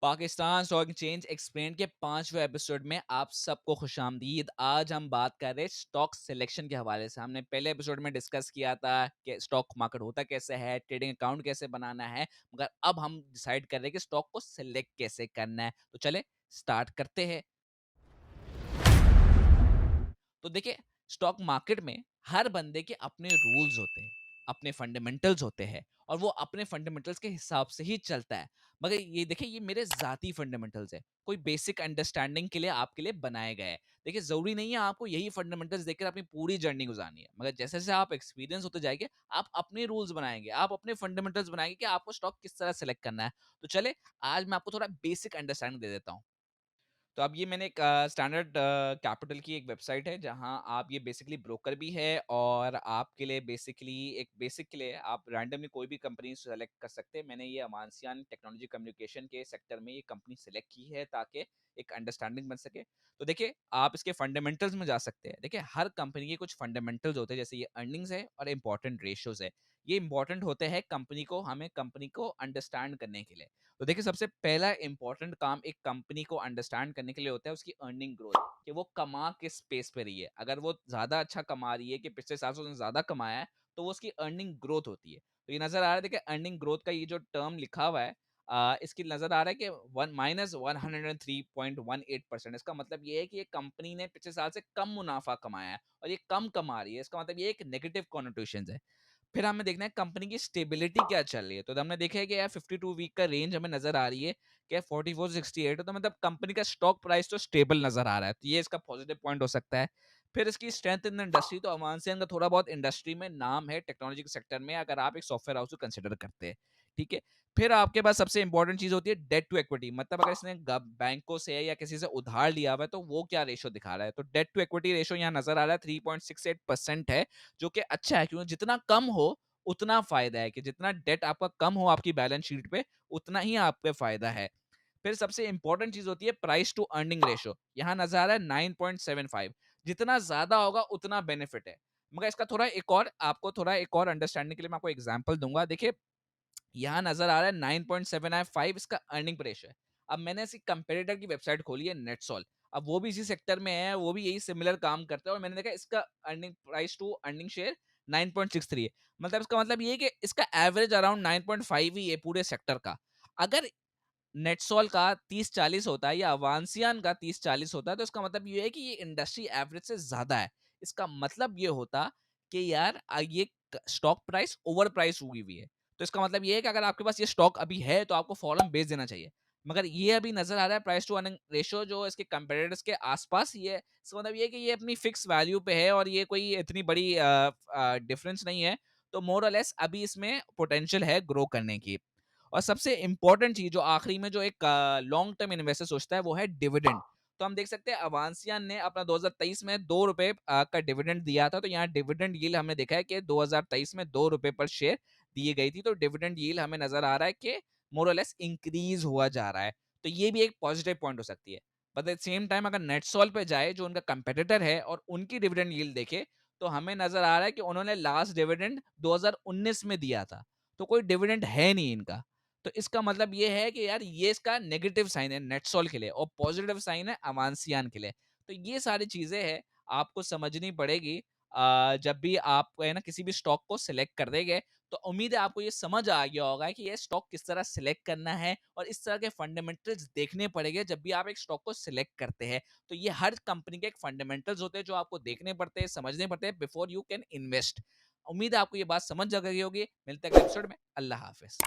Pakistan stock exchange explain के 5वें episode में आप सबको खुशामदीद। आज हम बात कर रहे हैं स्टॉक सिलेक्शन के हवाले से। हमने पहले एपिसोड में डिस्कस किया था कि स्टॉक मार्केट होता कैसे है, ट्रेडिंग अकाउंट कैसे बनाना है, मगर अब हम डिसाइड कर रहे हैं कि स्टॉक को सिलेक्ट कैसे करना है। तो चले स्टार्ट करते हैं। तो देखिए, स्टॉक मार्केट में हर बंदे के अपने रूल्स होते हैं, अपने फंडामेंटल्स होते हैं और वो अपने फंडामेंटल्स के हिसाब से ही चलता है। मगर ये देखिए, ये मेरे जाती फंडामेंटल्स है, कोई बेसिक अंडरस्टैंडिंग के लिए आपके लिए बनाए गए हैं। देखिए, जरूरी नहीं है आपको यही फंडामेंटल्स देखकर अपनी पूरी जर्नी गुजारनी है, मगर जैसे जैसे आप एक्सपीरियंस होते जाएंगे आप अपने रूल्स बनाएंगे, आप अपने फंडामेंटल्स बनाएंगे कि आपको स्टॉक किस तरह सेलेक्ट करना है। तो चले, आज मैं आपको थोड़ा बेसिक अंडरस्टैंडिंग दे देता हूँ। तो अब ये मैंने एक स्टैंडर्ड कैपिटल की एक वेबसाइट है जहां आप ये बेसिकली ब्रोकर भी है और आपके लिए बेसिकली एक बेसिक के लिए आप रैंडमली कोई भी कंपनी सेलेक्ट कर सकते हैं। मैंने ये अमानसियान टेक्नोलॉजी कम्युनिकेशन के सेक्टर में ये कंपनी सेलेक्ट की है ताकि एक अंडरस्टैंडिंग बन सके। तो देखिए, आप इसके फंडामेंटल्स में जा सकते हैं। देखिए, हर कंपनी के कुछ फंडामेंटल्स होते हैं, जैसे ये अर्निंग्स है और इंपॉर्टेंट रेशियोज है। ये इंपॉर्टेंट होते हैं हमें कंपनी को अंडरस्टैंड करने के लिए। तो देखिए, सबसे पहला इंपॉर्टेंट काम एक कंपनी को अंडरस्टैंड करने के लिए होता है उसकी अर्निंग ग्रोथ, कि वो कमा किस स्पेस पे रही है। अगर वो ज्यादा अच्छा कमा रही है, कि पिछले साल से उसने ज्यादा कमाया है, तो वो उसकी अर्निंग ग्रोथ होती है। तो ये नजर आ रहा है, देखिए अर्निंग ग्रोथ का ये जो टर्म लिखा हुआ है, इसकी नजर आ रहा है कि वन माइनस 103.18%। इसका मतलब ये है कि ये कंपनी ने पिछले साल से कम मुनाफा कमाया है और ये कम कमा रही है। इसका मतलब ये एक नेगेटिव कॉनोटेशन है। फिर हमें देखना है कंपनी की स्टेबिलिटी क्या चल रही है। तो हमने देखा है कि यार 52 वीक का रेंज हमें नजर आ रही है कि 44 से 68 है, तो मतलब कंपनी का स्टॉक प्राइस तो स्टेबल नजर आ रहा है, तो ये इसका पॉजिटिव पॉइंट हो सकता है। फिर इसकी स्ट्रेंथ इन द इंडस्ट्री, तो अमानसियन का थोड़ा बहुत इंडस्ट्री में नाम है टेक्नोलॉजी के सेक्टर में, अगर आप एक सॉफ्टवेयर हाउस को कंसिडर करते हैं। ठीक है। फिर आपके पास सबसे इंपॉर्टेंट चीज होती है डेट टू इक्विटी, मतलब अगर इसने बैंकों से या किसी से उधार लिया हुआ है तो वो क्या रेशो दिखा रहा है। तो डेट टू इक्विटी रेशो यहाँ नजर आ रहा है 3.68% है, जो कि अच्छा है, क्योंकि जितना कम हो उतना फायदा है, कि जितना डेट आपका कम हो आपकी बैलेंस शीट पे, उतना ही आप पे फायदा है। फिर सबसे इंपॉर्टेंट चीज होती है प्राइस टू अर्निंग रेशियो, यहां नजर आ रहा है 9.75। जितना ज्यादा होगा उतना बेनिफिट है। मगर इसका थोड़ा एक और अंडरस्टैंडिंग के लिए मैं आपको एग्जांपल दूंगा। देखिए, यहाँ नजर आ रहा है 9.795 इसका अर्निंग पर रेशियो है। अब मैंने इसकी कंपेटिटर की वेबसाइट खोली है, नेटसोल। अब वो भी इसी सेक्टर में है, वो भी यही सिमिलर काम करता है, और मैंने देखा इसका earning price to earning share 9.63 है। मतलब इसका मतलब ये है कि इसका एवरेज अराउंड 9.5 ही है पूरे सेक्टर का। अगर नेटसोल का 30-40 होता है या अवांसियान का 30-40 होता है, तो इसका मतलब ये है कि ये इंडस्ट्री एवरेज से ज्यादा है। इसका मतलब ये होता कि यार ये स्टॉक प्राइस ओवर प्राइस हुई हुई है। तो इसका मतलब ये है कि अगर आपके पास ये स्टॉक अभी है तो आपको फौरन बेच देना चाहिए। मगर ये अभी नजर आ रहा है प्राइस टू अर्निंग रेशियो जो इसके कंपेटिटर्स के आसपास ही है। इसका मतलब ये है कि ये अपनी फिक्स वैल्यू पे है और ये कोई इतनी बड़ी डिफरेंस नहीं है। तो मोर और लेस अभी इसमें पोटेंशियल है ग्रो करने की। और सबसे इंपॉर्टेंट चीज जो आखिरी में जो एक लॉन्ग टर्म इन्वेस्टर सोचता है वो है डिविडेंड। तो हम देख सकते हैं अवांसियान ने अपना 2023 में 2 रुपए का डिविडेंड दिया था। तो यहाँ डिविडेंड यील्ड हमने देखा है कि 2023 में 2 रुपए पर शेयर दी गई थी। तो डिविडेंड यील्ड हमें नजर आ रहा है कि मोर और लेस इंक्रीज हुआ जा रहा है। तो ये भी एक पॉजिटिव पॉइंट हो सकती है। बट एट सेम टाइम अगर नेटसोल पे जाए जो उनका कंपेटिटर है और उनकी डिविडेंड यील्ड देखे, तो हमें नजर आ रहा है कि उन्होंने लास्ट डिविडेंड 2019 में दिया था। तो कोई डिविडेंड है नहीं इनका। तो इसका मतलब ये है कि यार ये इसका नेगेटिव साइन है नेटसोल के लिए और पॉजिटिव साइन है अमानसियान के लिए। तो ये सारी चीजें हैं आपको समझनी पड़ेगी जब भी आप है ना किसी भी स्टॉक को सिलेक्ट कर देंगे। तो उम्मीद है आपको ये समझ आ गया होगा कि ये स्टॉक किस तरह सिलेक्ट करना है और इस तरह के फंडामेंटल्स देखने पड़ेंगे जब भी आप एक स्टॉक को सिलेक्ट करते हैं। तो ये हर कंपनी के एक फंडामेंटल्स होते हैं जो आपको देखने पड़ते हैं, समझने पड़ते हैं बिफोर यू कैन इन्वेस्ट। उम्मीद है आपको ये बात समझ आ गई होगी। मिलते हैं अगले एपिसोड में। अल्लाह हाफिज।